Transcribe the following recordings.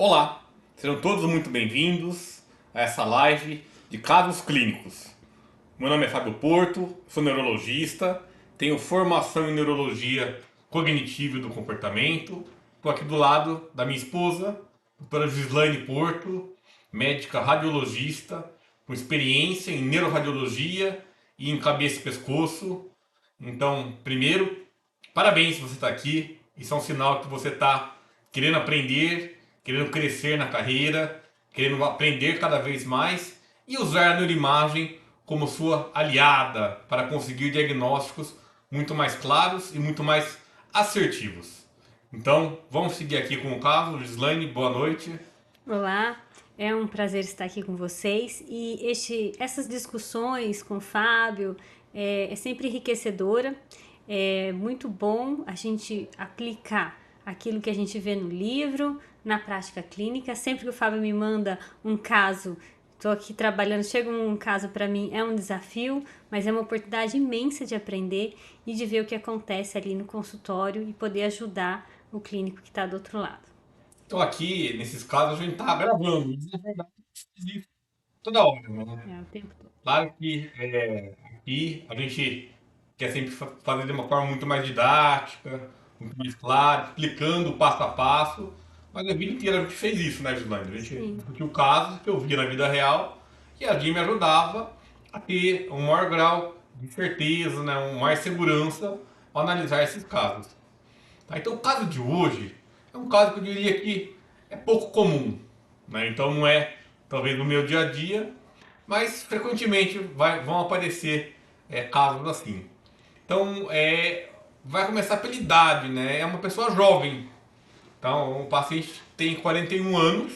Olá, sejam todos muito bem-vindos a essa live de casos clínicos. Meu nome é Fábio Porto, sou neurologista, tenho formação em neurologia cognitiva e do comportamento. Estou aqui do lado da minha esposa, doutora Gislaine Porto, médica radiologista, com experiência em neuroradiologia e em cabeça e pescoço. Então, primeiro, parabéns se você está aqui. Isso é um sinal que você está querendo aprender, querendo crescer na carreira, querendo aprender cada vez mais e usar a neuroimagem como sua aliada para conseguir diagnósticos muito mais claros e muito mais assertivos. Então, vamos seguir aqui com o caso. Gislaine, boa noite. Olá, é um prazer estar aqui com vocês e essas discussões com o Fábio é sempre enriquecedora, é muito bom a gente aplicar aquilo que a gente vê no livro, na prática clínica. Sempre que o Fábio me manda um caso, estou aqui trabalhando, chega um caso para mim, é um desafio, mas é uma oportunidade imensa de aprender e de ver o que acontece ali no consultório e poder ajudar o clínico que está do outro lado. Então, aqui, nesses casos, a gente está gravando. Na verdade, isso toda hora, né? É o tempo todo. Claro que aqui a gente quer sempre fazer de uma forma muito mais didática, muito mais clara, explicando o passo a passo. Mas a vida inteira a gente fez isso, né, Gislaine? A gente Sim. discutiu casos que eu via na vida real e a Jim me ajudava a ter um maior grau de certeza, né, mais segurança ao analisar esses casos. Tá? Então, o caso de hoje é um caso que eu diria que é pouco comum. Né? Então, não é talvez no meu dia a dia, mas frequentemente vão aparecer casos assim. Então, vai começar pela idade, né? É uma pessoa jovem. Então, o paciente tem 41 anos,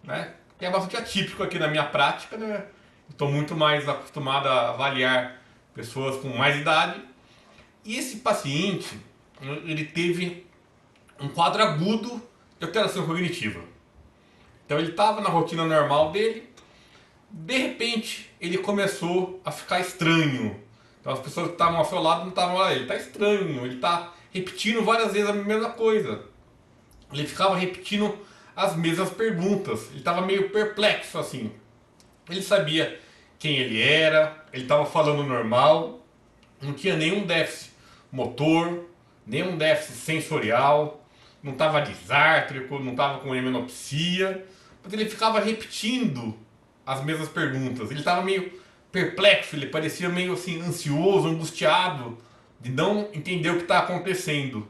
né? Que é bastante atípico aqui na minha prática, né? Estou muito mais acostumado a avaliar pessoas com mais idade. E esse paciente, ele teve um quadro agudo de alteração cognitiva. Então, ele estava na rotina normal dele. De repente, ele começou a ficar estranho. Então, as pessoas que estavam ao seu lado não estavam lá. Ele está estranho, ele está repetindo várias vezes a mesma coisa. Ele ficava repetindo as mesmas perguntas. Ele estava meio perplexo assim. Ele sabia quem ele era, ele estava falando normal, não tinha nenhum déficit motor, nenhum déficit sensorial, não estava disártrico, não estava com hemenopsia, mas ele ficava repetindo as mesmas perguntas. Ele estava meio perplexo, ele parecia meio assim ansioso, angustiado de não entender o que está acontecendo.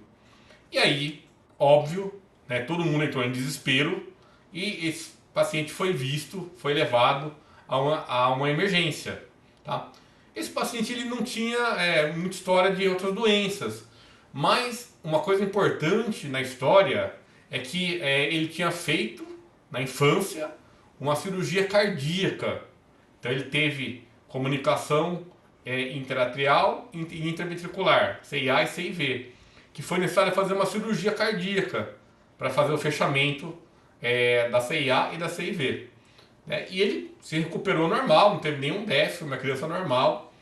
E aí, óbvio, né, todo mundo entrou em desespero e esse paciente foi visto, foi levado a uma emergência. Tá? Esse paciente ele não tinha muita história de outras doenças, mas uma coisa importante na história é que ele tinha feito na infância uma cirurgia cardíaca. Então ele teve comunicação interatrial e intraventricular, CIA e CIV, que foi necessário fazer uma cirurgia cardíaca para fazer o fechamento da CIA e da CIV. Né? E ele se recuperou normal, não teve nenhum déficit, uma criança normal,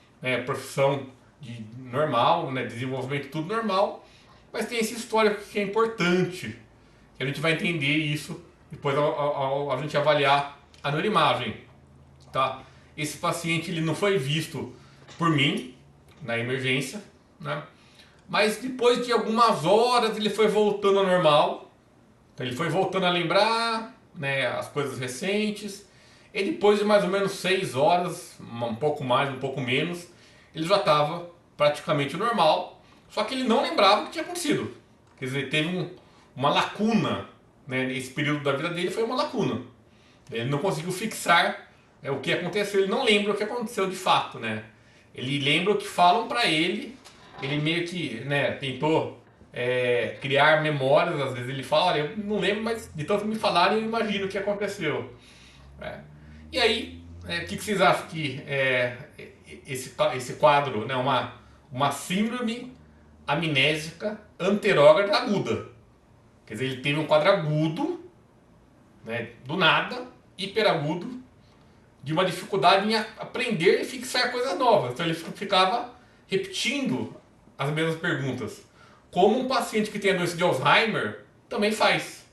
profissão normal, né, desenvolvimento tudo normal, mas tem esse histórico que é importante, que a gente vai entender isso depois ao a gente avaliar a neuroimagem. Tá? Esse paciente ele não foi visto por mim na emergência, né? Mas depois de algumas horas ele foi voltando ao normal. Então ele foi voltando a lembrar, né, as coisas recentes. E depois de mais ou menos 6 horas, um pouco mais, um pouco menos, ele já estava praticamente normal. Só que ele não lembrava o que tinha acontecido. Quer dizer, teve uma lacuna, né, esse período da vida dele foi uma lacuna. Ele não conseguiu fixar o que aconteceu, ele não lembra o que aconteceu de fato, né? Ele lembra o que falam para ele meio que, né, tentou criar memórias, às vezes ele fala, olha, eu não lembro, mas de tanto me falarem eu imagino o que aconteceu. É. E aí, o que vocês acham que esse quadro, né, uma síndrome amnésica anterógrada aguda? Quer dizer, ele teve um quadro agudo, né, do nada, hiperagudo, de uma dificuldade em aprender e fixar coisas novas. Então ele ficava repetindo as mesmas perguntas. Como um paciente que tem a doença de Alzheimer também faz.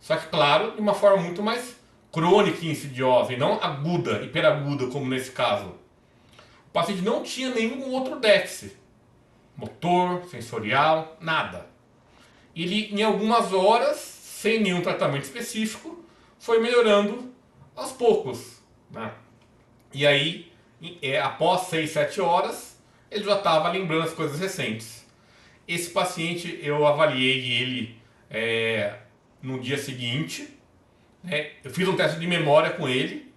Só que, claro, de uma forma muito mais crônica e insidiosa, e não aguda, hiperaguda, como nesse caso. O paciente não tinha nenhum outro déficit, motor, sensorial, nada. Ele, em algumas horas, sem nenhum tratamento específico, foi melhorando aos poucos, né? E aí, após 6, 7 horas, ele já estava lembrando as coisas recentes. Esse paciente, eu avaliei ele no dia seguinte, né? Eu fiz um teste de memória com ele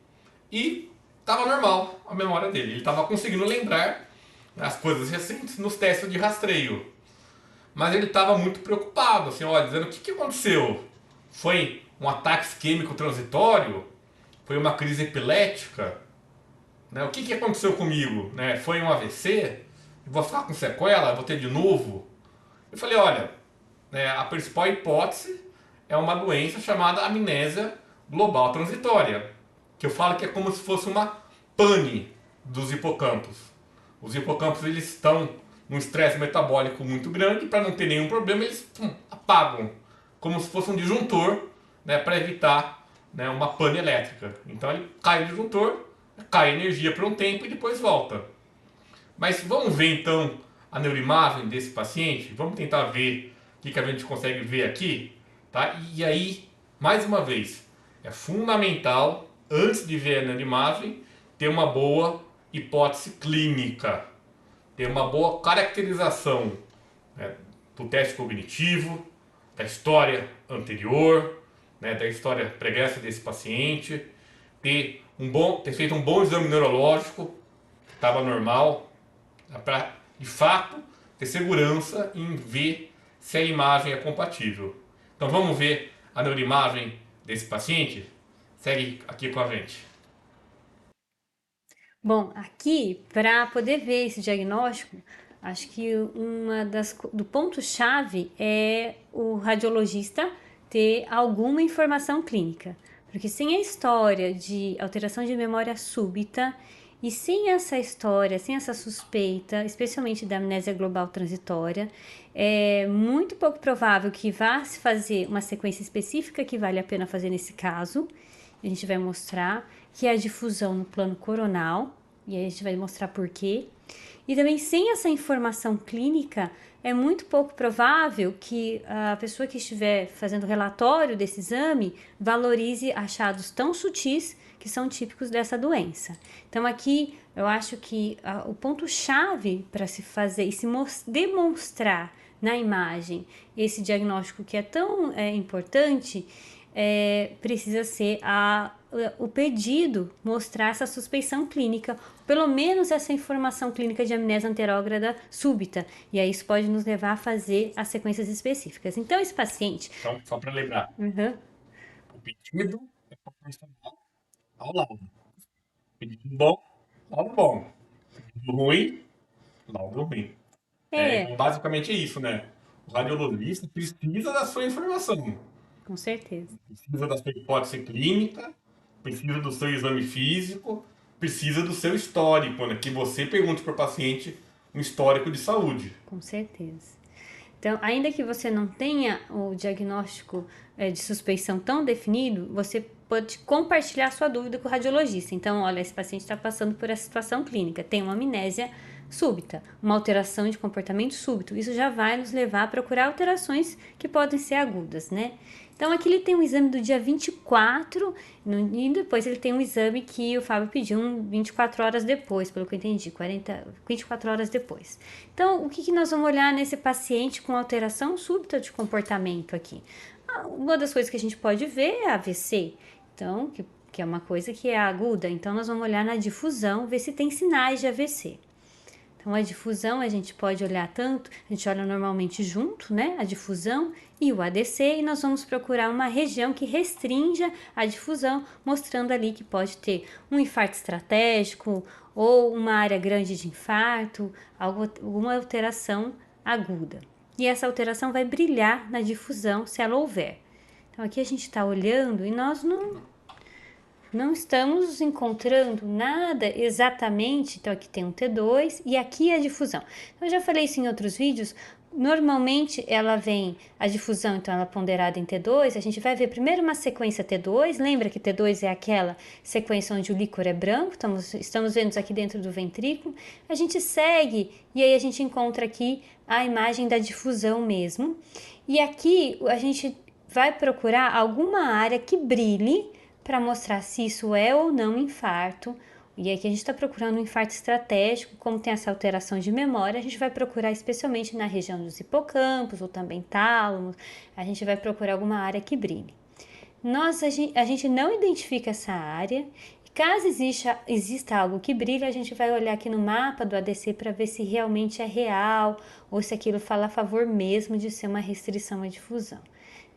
e estava normal a memória dele. Ele estava conseguindo lembrar as coisas recentes nos testes de rastreio. Mas ele estava muito preocupado, assim, ó, dizendo: o que aconteceu? Foi um ataque isquêmico transitório? Foi uma crise epilética? Né? O que aconteceu comigo? Né? Foi um AVC? Vou ficar com sequela? Vou ter de novo? Eu falei: olha, né, a principal hipótese é uma doença chamada amnésia global transitória, que eu falo que é como se fosse uma pane dos hipocampos. Os hipocampos, eles estão num estresse metabólico muito grande, para não ter nenhum problema eles apagam, como se fosse um disjuntor, né, para evitar, né, uma pane elétrica. Então ele cai o disjuntor, cai a energia por um tempo e depois volta. Mas vamos ver então a neuroimagem desse paciente, vamos tentar ver o que a gente consegue ver aqui, tá? E aí, mais uma vez, é fundamental, antes de ver a neuroimagem, ter uma boa hipótese clínica, ter uma boa caracterização, né, do teste cognitivo, da história anterior, né, da história pregressa desse paciente, ter feito um bom exame neurológico, estava normal, para de fato ter segurança em ver se a imagem é compatível. Então vamos ver a neuroimagem desse paciente? Segue aqui com a gente. Bom, aqui, para poder ver esse diagnóstico, acho que do ponto-chave é o radiologista ter alguma informação clínica. Porque sem a história de alteração de memória súbita e sem essa história, sem essa suspeita, especialmente da amnésia global transitória, é muito pouco provável que vá se fazer uma sequência específica que vale a pena fazer nesse caso. A gente vai mostrar que é a difusão no plano coronal, e aí a gente vai mostrar por quê. E também sem essa informação clínica, é muito pouco provável que a pessoa que estiver fazendo relatório desse exame valorize achados tão sutis que são típicos dessa doença. Então aqui eu acho que o ponto-chave para se fazer e se demonstrar na imagem esse diagnóstico que é tão importante, precisa ser o pedido mostrar essa suspeição clínica, pelo menos essa informação clínica de amnésia anterógrada súbita, e aí isso pode nos levar a fazer as sequências específicas. Então esse paciente... Então, só para lembrar, o pedido é proporcional ao laudo. Pedido bom, laudo bom. Pedido ruim, laudo ruim. Então, basicamente é isso, né? O radiologista precisa da sua informação. Com certeza. Precisa da sua hipótese clínica, precisa do seu exame físico, precisa do seu histórico, né? Que você pergunte para o paciente um histórico de saúde. Com certeza. Então, ainda que você não tenha o diagnóstico de suspeição tão definido, você pode compartilhar sua dúvida com o radiologista. Então, olha, esse paciente está passando por essa situação clínica, tem uma amnésia súbita, uma alteração de comportamento súbito. Isso já vai nos levar a procurar alterações que podem ser agudas, né? Então, aqui ele tem um exame do dia 24 e depois ele tem um exame que o Fábio pediu 24 horas depois, pelo que eu entendi, 24 horas depois. Então, o que nós vamos olhar nesse paciente com alteração súbita de comportamento aqui? Uma das coisas que a gente pode ver é AVC, então, que é uma coisa que é aguda. Então, nós vamos olhar na difusão, ver se tem sinais de AVC. Então, a difusão a gente pode olhar tanto, a gente olha normalmente junto, né? A difusão e o ADC, e nós vamos procurar uma região que restrinja a difusão, mostrando ali que pode ter um infarto estratégico ou uma área grande de infarto, alguma alteração aguda. E essa alteração vai brilhar na difusão se ela houver. Então, aqui a gente está olhando e nós não estamos encontrando nada exatamente. Então aqui tem um T2 e aqui é a difusão. Eu já falei isso em outros vídeos. Normalmente ela vem, a difusão, então ela é ponderada em T2, a gente vai ver primeiro uma sequência T2, lembra que T2 é aquela sequência onde o líquor é branco, estamos vendo isso aqui dentro do ventrículo, a gente segue e aí a gente encontra aqui a imagem da difusão mesmo, e aqui a gente vai procurar alguma área que brilhe para mostrar se isso é ou não infarto. E aqui a gente está procurando um infarto estratégico, como tem essa alteração de memória, a gente vai procurar especialmente na região dos hipocampos ou também tálamos, a gente vai procurar alguma área que brilhe. A gente não identifica essa área, caso exista algo que brilhe, a gente vai olhar aqui no mapa do ADC para ver se realmente é real ou se aquilo fala a favor mesmo de ser uma restrição à difusão.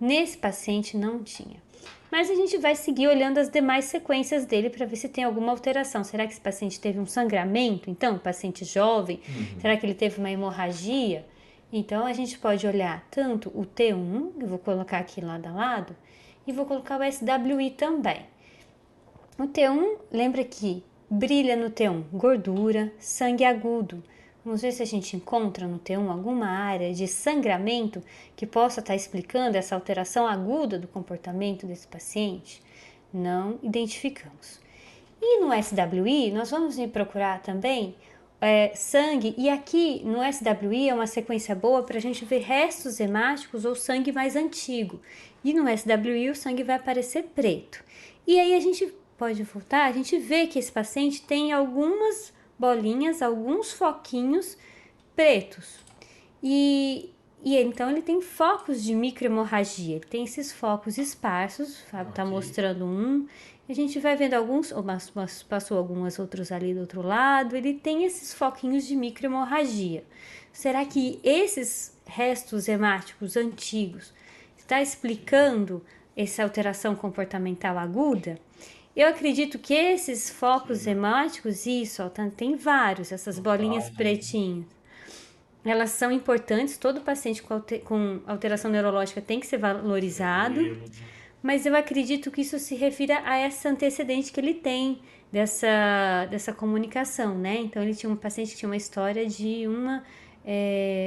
Nesse paciente não tinha. Mas a gente vai seguir olhando as demais sequências dele para ver se tem alguma alteração. Será que esse paciente teve um sangramento? Então, paciente jovem, será que ele teve uma hemorragia? Então, a gente pode olhar tanto o T1, eu vou colocar aqui lado a lado, e vou colocar o SWI também. O T1, lembra que brilha no T1 gordura, sangue agudo. Vamos ver se a gente encontra no T1 alguma área de sangramento que possa estar explicando essa alteração aguda do comportamento desse paciente. Não identificamos. E no SWI, nós vamos procurar também sangue, e aqui no SWI é uma sequência boa para a gente ver restos hemáticos ou sangue mais antigo. E no SWI o sangue vai aparecer preto. E aí a gente pode voltar, a gente vê que esse paciente tem algumas bolinhas, alguns foquinhos pretos. E então ele tem focos de microhemorragia, ele tem esses focos esparsos, o Fábio está mostrando um, a gente vai vendo alguns, passou algumas outros ali do outro lado, ele tem esses foquinhos de microhemorragia. Será que esses restos hemáticos antigos está explicando essa alteração comportamental aguda? Eu acredito que esses focos hemáticos, isso, ó, tem vários, essas bolinhas pretinhas. Elas são importantes, todo paciente com alteração neurológica tem que ser valorizado, mas eu acredito que isso se refira a esse antecedente que ele tem dessa comunicação, né? Então, ele tinha um paciente que tinha uma história de uma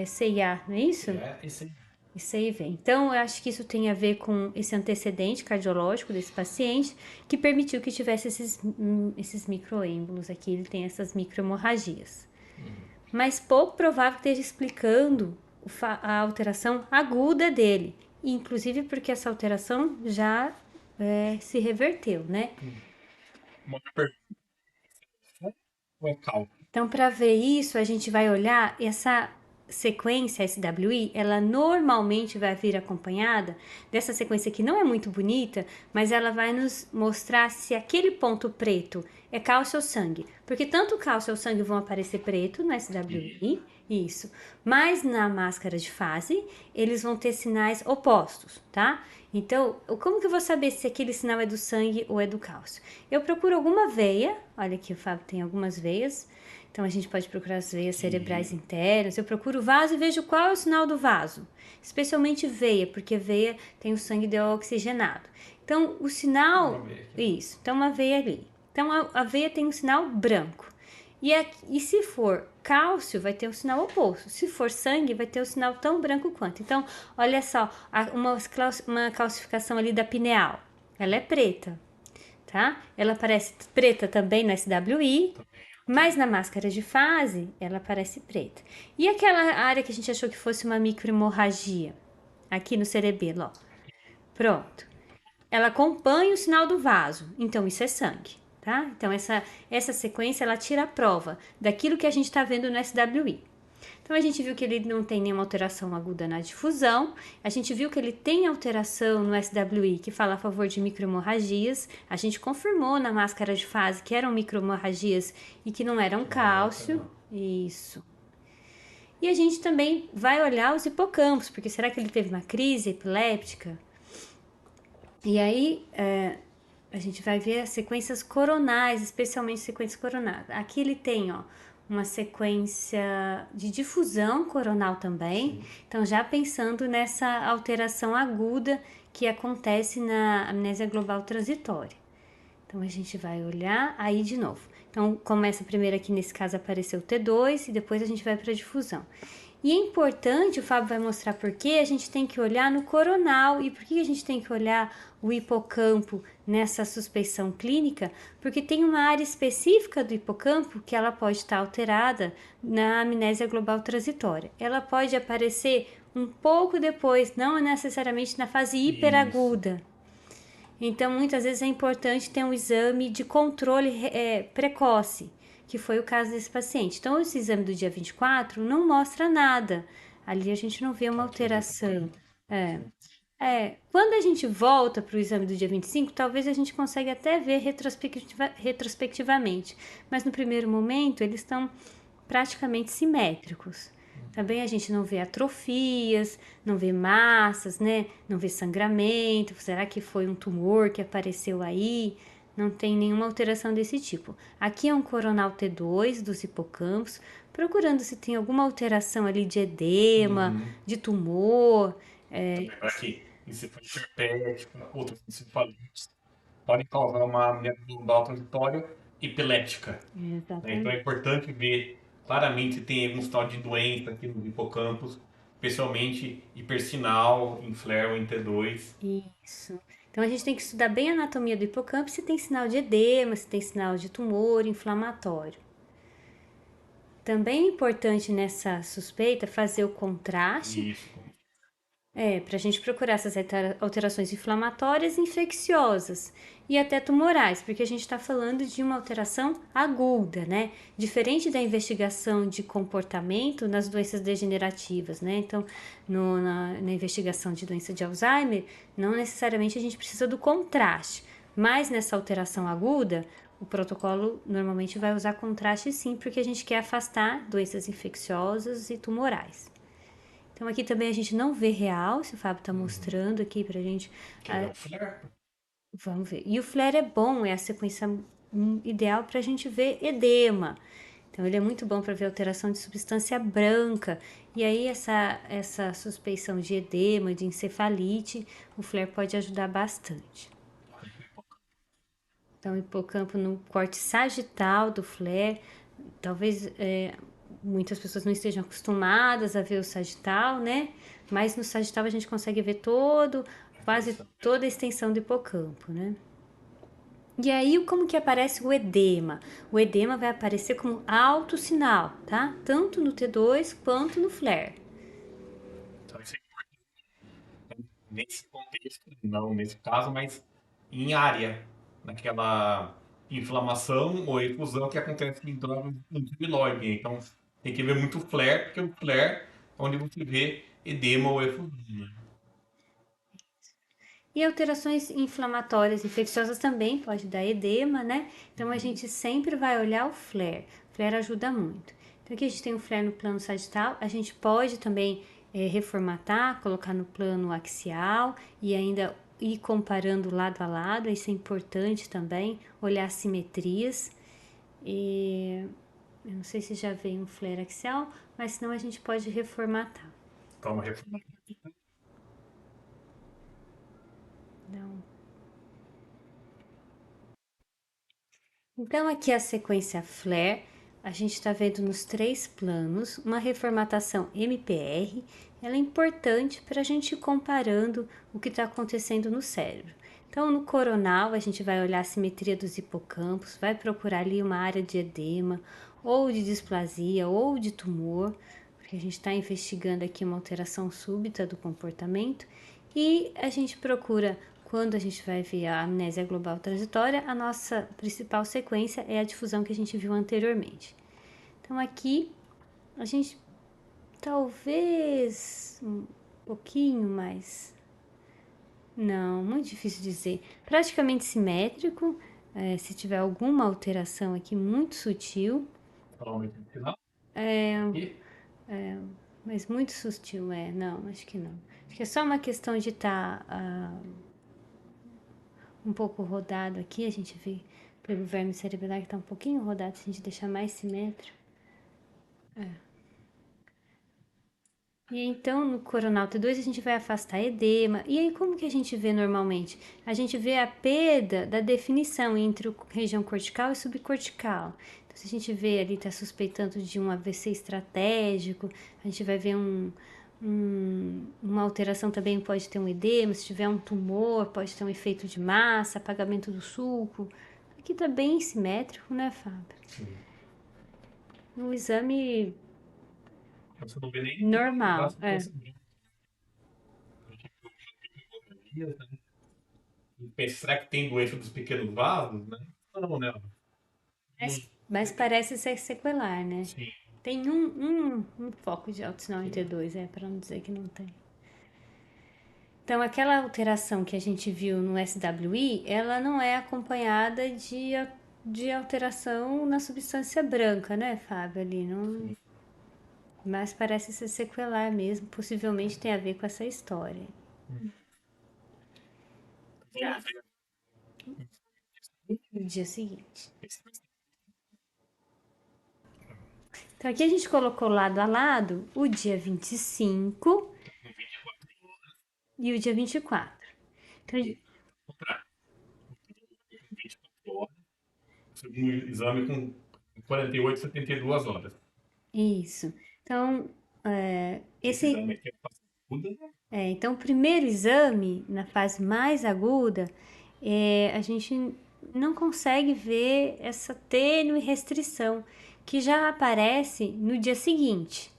CIA, não é isso? Isso aí. Isso aí vem. Então, eu acho que isso tem a ver com esse antecedente cardiológico desse paciente que permitiu que tivesse esses microêmbolos aqui, ele tem essas microhemorragias. Mas pouco provável que esteja explicando a alteração aguda dele, inclusive porque essa alteração já se reverteu, né? Uma pergunta. Então, para ver isso, a gente vai olhar essa sequência SWI, ela normalmente vai vir acompanhada dessa sequência que não é muito bonita, mas ela vai nos mostrar se aquele ponto preto é cálcio ou sangue. Porque tanto o cálcio ou sangue vão aparecer preto no SWI, isso, mas na máscara de fase, eles vão ter sinais opostos, tá? Então, como que eu vou saber se aquele sinal é do sangue ou é do cálcio? Eu procuro alguma veia, olha aqui o Fábio tem algumas veias, então a gente pode procurar as veias cerebrais internas, eu procuro o vaso e vejo qual é o sinal do vaso, especialmente veia, porque veia tem o sangue deoxigenado. Então, o sinal, isso, então uma veia ali. Então, a veia tem um sinal branco. E se for cálcio, vai ter um sinal oposto. Se for sangue, vai ter um sinal tão branco quanto. Então, olha só, uma calcificação ali da pineal. Ela é preta, tá? Ela aparece preta também no SWI, mas na máscara de fase, ela aparece preta. E aquela área que a gente achou que fosse uma microhemorragia, aqui no cerebelo, ó. Pronto. Ela acompanha o sinal do vaso, então isso é sangue. Tá? Então, essa sequência, ela tira a prova daquilo que a gente está vendo no SWI. Então, a gente viu que ele não tem nenhuma alteração aguda na difusão, a gente viu que ele tem alteração no SWI, que fala a favor de microhemorragias, a gente confirmou na máscara de fase que eram microhemorragias e que não eram cálcio, isso. E a gente também vai olhar os hipocampos, porque será que ele teve uma crise epiléptica? E aí, a gente vai ver as sequências coronais, especialmente sequências coronais. Aqui ele tem, ó, uma sequência de difusão coronal também. Sim. Então, já pensando nessa alteração aguda que acontece na amnésia global transitória. Então, a gente vai olhar aí de novo. Então, começa primeiro aqui, nesse caso, apareceu o T2 e depois a gente vai para a difusão. E é importante, o Fábio vai mostrar por que a gente tem que olhar no coronal e por que a gente tem que olhar o hipocampo nessa suspeição clínica, porque tem uma área específica do hipocampo que ela pode estar alterada na amnésia global transitória. Ela pode aparecer um pouco depois, não necessariamente na fase Isso. hiperaguda. Então, muitas vezes é importante ter um exame de controle precoce, que foi o caso desse paciente. Então, esse exame do dia 24 não mostra nada. Ali a gente não vê uma Só que é alteração. depois. É. Quando a gente volta para o exame do dia 25, talvez a gente consiga até ver retrospectivamente, mas no primeiro momento eles estão praticamente simétricos. Também a gente não vê atrofias, não vê massas, né? Não vê sangramento. Será que foi um tumor que apareceu aí? Não tem nenhuma alteração desse tipo. Aqui é um coronal T2 dos hipocampos, procurando se tem alguma alteração ali de edema, Uhum. de tumor. Também para que encefalite herpética, outras encefalites, podem causar uma amnésia global transitória epilética. Né? Então é Exatamente. importante ver claramente se tem algum sinal de doença aqui nos hipocampos, especialmente hipersinal, em FLAIR ou em T2. Isso. Então a gente tem que estudar bem a anatomia do hipocampo, se tem sinal de edema, se tem sinal de tumor inflamatório. Também é importante nessa suspeita fazer o contraste, Isso. para a gente procurar essas alterações inflamatórias e infecciosas e até tumorais, porque a gente está falando de uma alteração aguda, né? Diferente da investigação de comportamento nas doenças degenerativas, né? Então, na investigação de doença de Alzheimer, não necessariamente a gente precisa do contraste, mas nessa alteração aguda, o protocolo normalmente vai usar contraste sim, porque a gente quer afastar doenças infecciosas e tumorais. Então aqui também a gente não vê real, se o Fábio está Uhum. mostrando aqui pra gente. Quer ver o FLAIR? Vamos ver. E o flare é bom, é a sequência ideal para a gente ver edema. Então ele é muito bom para ver alteração de substância branca. E aí essa suspeição de edema, de encefalite, o flare pode ajudar bastante. Então, hipocampo no corte sagital do flare, talvez muitas pessoas não estejam acostumadas a ver o sagital, né? Mas no sagital a gente consegue ver quase toda a extensão do hipocampo, né? E aí, como que aparece o edema? O edema vai aparecer como alto sinal, tá? Tanto no T2 quanto no flare. Então, isso é importante nesse contexto, não nesse caso, mas em área, naquela inflamação ou efusão que acontece em drogas antiamiloide. Então, tem que ver muito o flare, porque o flare é onde você vê edema ou efusão. Né? E alterações inflamatórias infecciosas também pode dar edema, né? Então a gente sempre vai olhar o flare. O flare ajuda muito. Então aqui a gente tem o flare no plano sagital. A gente pode também reformatar, colocar no plano axial e ainda ir comparando lado a lado. Isso é importante também. Olhar simetrias. E eu não sei se já veio um flare axial, mas senão a gente pode reformatar. Toma reforma. Não. Então, aqui a sequência FLAIR, a gente está vendo nos três planos uma reformatação MPR. Ela é importante para a gente ir comparando o que está acontecendo no cérebro. Então, no coronal, a gente vai olhar a simetria dos hipocampos, vai procurar ali uma área de edema, ou de displasia, ou de tumor, porque a gente está investigando aqui uma alteração súbita do comportamento. E a gente procura, quando a gente vai ver a amnésia global transitória, a nossa principal sequência é a difusão que a gente viu anteriormente. Então aqui a gente talvez um pouquinho mais. Não, muito difícil dizer. Praticamente simétrico. Se tiver alguma alteração aqui muito sutil, Toma final. Aqui. mas muito sutil, não, acho que não. Acho que é só uma questão de estar um pouco rodado aqui, a gente vê pelo verme cerebelar que está um pouquinho rodado, se a gente deixar mais simétrico. E então no coronal T2 a gente vai afastar edema. E aí como que a gente vê normalmente? A gente vê a perda da definição entre a região cortical e subcortical. Então se a gente vê ali, está suspeitando de um AVC estratégico, a gente vai ver uma alteração também, pode ter um edema, se tiver um tumor, pode ter um efeito de massa, apagamento do sulco. Aqui tá bem simétrico, né, Fábio? Sim. Um exame Você não vê nem normal, traço de é. doença branca. A gente viu microgomias, né? E pensa, será que tem doença dos pequenos vasos, né? Não, né? Não- Mas parece ser sequelar, né? Sim, Tem um foco de autossinal em sim. T2, para não dizer que não tem. Então, aquela alteração que a gente viu no SWI, ela não é acompanhada de alteração na substância branca, né, Fábio? Ali, não, mas parece ser sequelar mesmo, possivelmente tem a ver com essa história. Vamos ver. No dia seguinte. Esse vai ser Então, aqui a gente colocou lado a lado o dia 25 um vídeo e o dia 24. Então, contrário. Um 24 horas. Um exame com 48, 72 horas. isso. Então, Esse esse, exame aqui é fácil. então, o primeiro exame, na fase mais aguda, a gente não consegue ver essa tênue restrição, que já aparece no dia seguinte.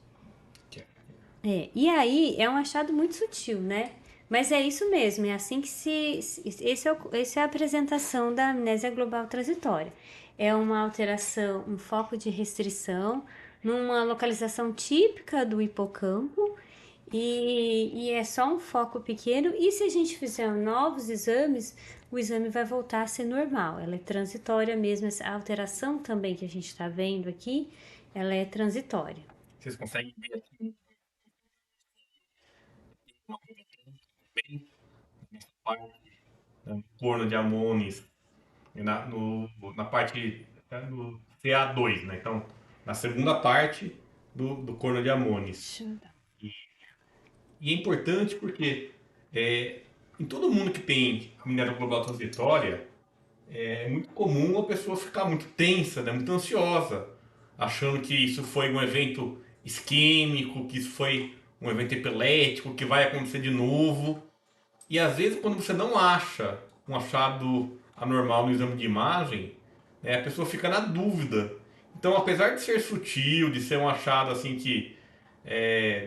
E aí é um achado muito sutil, né? Mas é isso mesmo, é assim que essa é a apresentação da amnésia global transitória. É uma alteração, um foco de restrição numa localização típica do hipocampo e é só um foco pequeno. E se a gente fizer novos exames, o exame vai voltar a ser normal. Ela é transitória mesmo. Essa alteração também que a gente está vendo aqui, ela é transitória. Vocês conseguem ver aqui uma coisa bem nessa parte, né? Corno de Amonis, na parte no CA2, né? Então, na segunda parte do corno de Amonis. Deixa eu dar. E é importante porque em todo mundo que tem amnésia global transitória, é muito comum a pessoa ficar muito tensa, né? Muito ansiosa, achando que isso foi um evento isquêmico, que isso foi um evento epilético, que vai acontecer de novo. E às vezes, quando você não acha um achado anormal no exame de imagem, né, a pessoa fica na dúvida. Então, apesar de ser sutil, de ser um achado assim que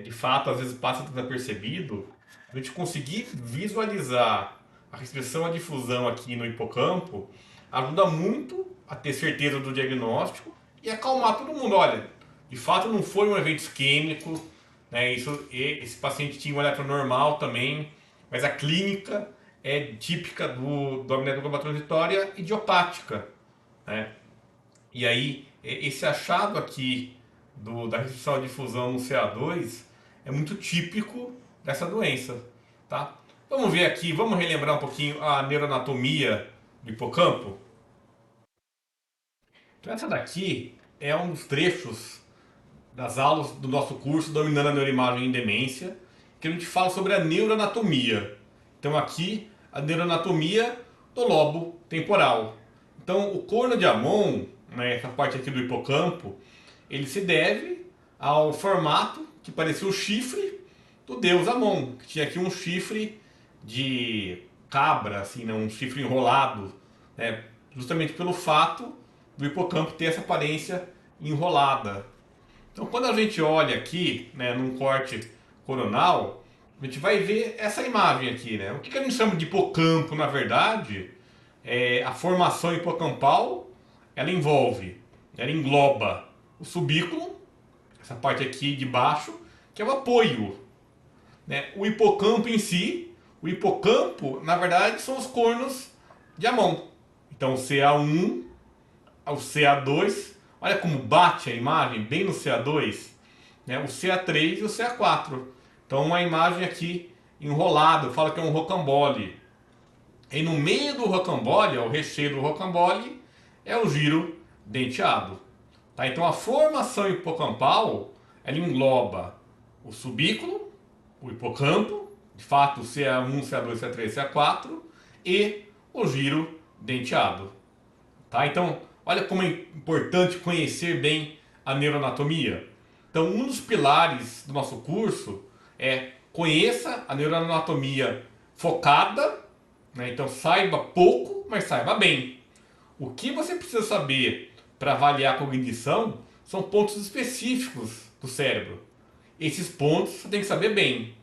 de fato às vezes passa desapercebido, a gente conseguir visualizar a restrição à difusão aqui no hipocampo ajuda muito a ter certeza do diagnóstico e acalmar todo mundo. Olha, de fato não foi um evento isquêmico, né? Esse paciente tinha um eletro normal também, mas a clínica é típica do amnésia global transitória idiopática, né? E aí, esse achado aqui da restrição à difusão no CA2 é muito típico dessa doença, tá? Vamos ver aqui, vamos relembrar um pouquinho a neuroanatomia do hipocampo? Então essa daqui é um dos trechos das aulas do nosso curso Dominando a Neuroimagem em Demência, que a gente fala sobre a neuroanatomia. Então aqui, a neuroanatomia do lobo temporal. Então o corno de Amon, né, essa parte aqui do hipocampo, ele se deve ao formato que parecia o chifre do deus Amon, que tinha aqui um chifre de cabra, assim, né, um chifre enrolado, né, justamente pelo fato do hipocampo ter essa aparência enrolada. Então, quando a gente olha aqui, né, num corte coronal, a gente vai ver essa imagem aqui, né? O que a gente chama de hipocampo, na verdade, a formação hipocampal, ela engloba o subículo, essa parte aqui de baixo, que é o apoio, né? O hipocampo em si, o hipocampo, na verdade, são os cornos de Amon. Então, o CA1 ao CA2. Olha como bate a imagem bem no CA2, né? O CA3 e o CA4. Então uma imagem aqui enrolada, eu falo que é um rocambole. E no meio do rocambole, o recheio do rocambole, é o giro denteado. Tá? Então a formação hipocampal, ela engloba o subículo, o hipocampo, de fato CA1, CA2, CA3, CA4 e o giro denteado. Tá? Então, olha como é importante conhecer bem a neuroanatomia. Então, um dos pilares do nosso curso é conheça a neuroanatomia focada, né? Então saiba pouco, mas saiba bem. O que você precisa saber para avaliar a cognição são pontos específicos do cérebro. Esses pontos você tem que saber bem.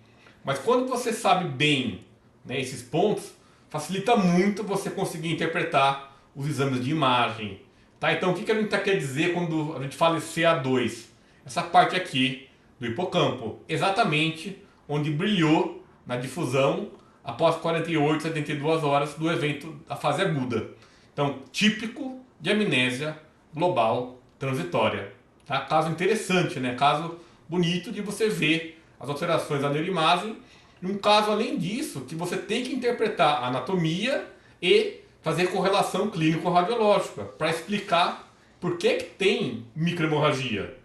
Mas quando você sabe bem, né, esses pontos, facilita muito você conseguir interpretar os exames de imagem. Tá? Então o que a gente quer dizer quando a gente fala em CA2? Essa parte aqui do hipocampo, exatamente onde brilhou na difusão após 48, 72 horas do evento da fase aguda. Então, típico de amnésia global transitória. Tá? Caso interessante, né? Caso bonito de você ver as alterações da neuroimagem. E um caso, além disso, que você tem que interpretar a anatomia e fazer correlação clínico-radiológica para explicar por que tem microhemorragia.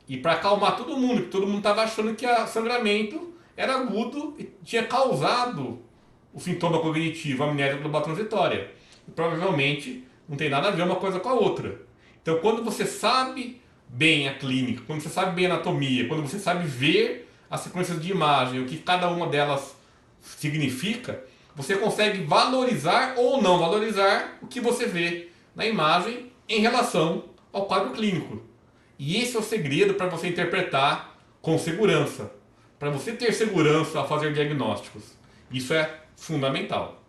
E para acalmar todo mundo, porque todo mundo estava achando que o sangramento era agudo e tinha causado o sintoma cognitivo, a amnésia global transitória. E provavelmente não tem nada a ver uma coisa com a outra. Então, quando você sabe bem a clínica, quando você sabe bem a anatomia, quando você sabe ver as sequências de imagem, o que cada uma delas significa, você consegue valorizar ou não valorizar o que você vê na imagem em relação ao quadro clínico. E esse é o segredo para você interpretar com segurança, para você ter segurança ao fazer diagnósticos. Isso é fundamental.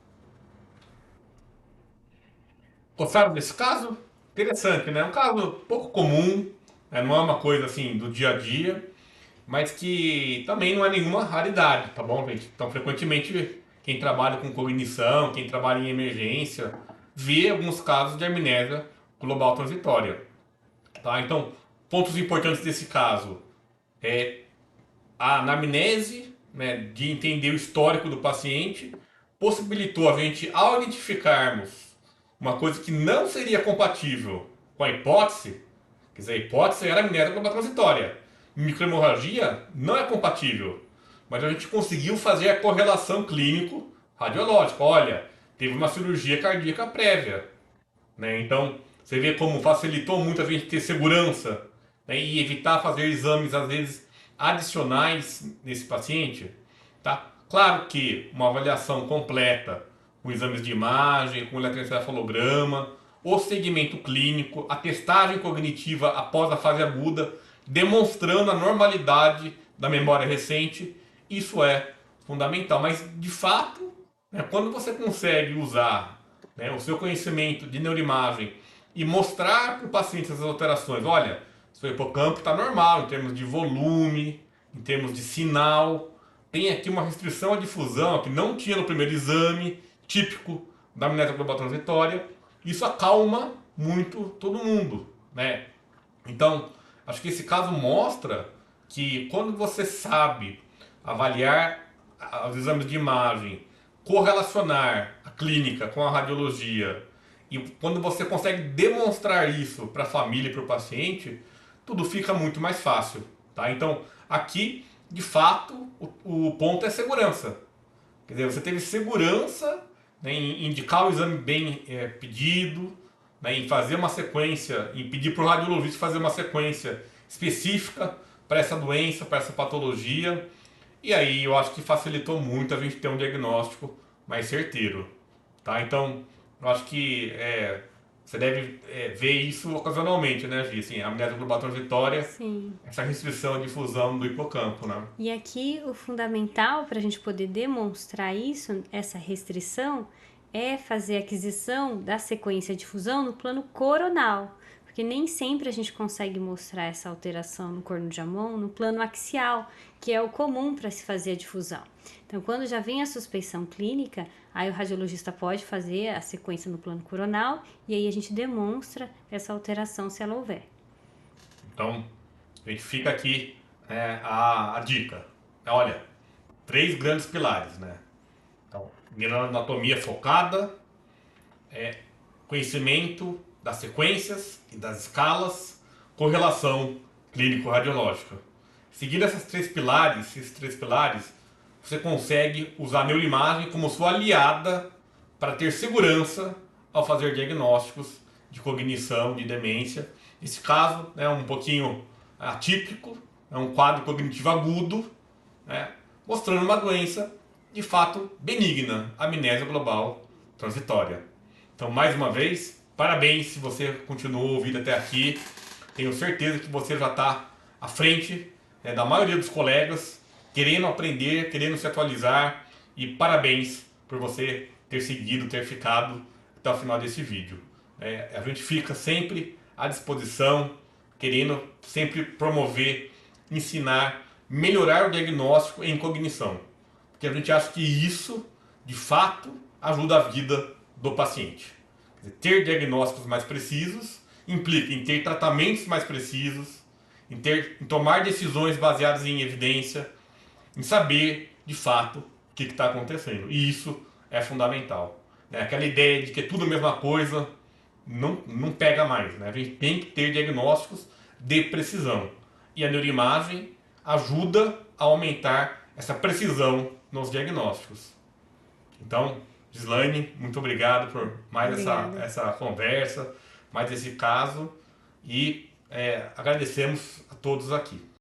Gostaram desse caso? Interessante, né? Um caso pouco comum, né? Não é uma coisa assim do dia a dia, mas que também não é nenhuma raridade, tá bom, gente? Então, frequentemente, quem trabalha com cognição, quem trabalha em emergência, vê alguns casos de amnésia global transitória, tá? Então, pontos importantes desse caso é a anamnese, né, de entender o histórico do paciente, possibilitou a gente, ao identificarmos uma coisa que não seria compatível com a hipótese, quer dizer, a hipótese era amnésia global transitória. Microhemorragia não é compatível, mas a gente conseguiu fazer a correlação clínico-radiológica. Olha, teve uma cirurgia cardíaca prévia, né? Então, você vê como facilitou muito a gente ter segurança, né? E evitar fazer exames, às vezes, adicionais nesse paciente. Tá? Claro que uma avaliação completa, com exames de imagem, com eletroencefalograma, o segmento clínico, a testagem cognitiva após a fase aguda, demonstrando a normalidade da memória recente, isso é fundamental. Mas, de fato, né, quando você consegue usar, né, o seu conhecimento de neuroimagem e mostrar para o paciente essas alterações, olha, seu hipocampo está normal em termos de volume, em termos de sinal, tem aqui uma restrição à difusão que não tinha no primeiro exame, típico da amnésia global transitória. Isso acalma muito todo mundo, né? Então, acho que esse caso mostra que quando você sabe avaliar os exames de imagem, correlacionar a clínica com a radiologia, e quando você consegue demonstrar isso para a família e para o paciente, tudo fica muito mais fácil. Tá? Então, aqui, de fato, o ponto é segurança. Quer dizer, você teve segurança, né, em indicar o exame bem pedido, né, em fazer uma sequência, em pedir para o radiologista fazer uma sequência específica para essa doença, para essa patologia. E aí eu acho que facilitou muito a gente ter um diagnóstico mais certeiro. Tá? Então, eu acho que você deve ver isso ocasionalmente, né, Gi? Assim, a amnésia global transitória, Sim. essa restrição à difusão do hipocampo, né? E aqui o fundamental para a gente poder demonstrar isso, essa restrição, é fazer a aquisição da sequência de fusão no plano coronal, porque nem sempre a gente consegue mostrar essa alteração no corno de Amon no plano axial, que é o comum para se fazer a difusão. Então, quando já vem a suspeição clínica, aí o radiologista pode fazer a sequência no plano coronal e aí a gente demonstra essa alteração se ela houver. Então, a gente fica aqui, né, a dica. Olha, 3 grandes pilares, né? Então, neuroanatomia focada, conhecimento das sequências e das escalas, correlação clínico-radiológica. Seguindo esses três pilares, você consegue usar a neuroimagem como sua aliada para ter segurança ao fazer diagnósticos de cognição, de demência. Esse caso é um pouquinho atípico, é um quadro cognitivo agudo, né, mostrando uma doença de fato benigna, amnésia global transitória. Então, mais uma vez, parabéns se você continuou ouvindo até aqui. Tenho certeza que você já está à frente, né, da maioria dos colegas, querendo aprender, querendo se atualizar. E parabéns por você ter seguido, ter ficado até o final desse vídeo. A gente fica sempre à disposição, querendo sempre promover, ensinar, melhorar o diagnóstico em cognição. Porque a gente acha que isso, de fato, ajuda a vida do paciente. Ter diagnósticos mais precisos implica em ter tratamentos mais precisos, em tomar decisões baseadas em evidência, em saber, de fato, o que está acontecendo. E isso é fundamental. Aquela ideia de que é tudo a mesma coisa não pega mais. A gente tem que ter diagnósticos de precisão. E a neuroimagem ajuda a aumentar essa precisão nos diagnósticos. Então, Gislaine, muito obrigado por mais essa conversa, mais esse caso, e agradecemos a todos aqui.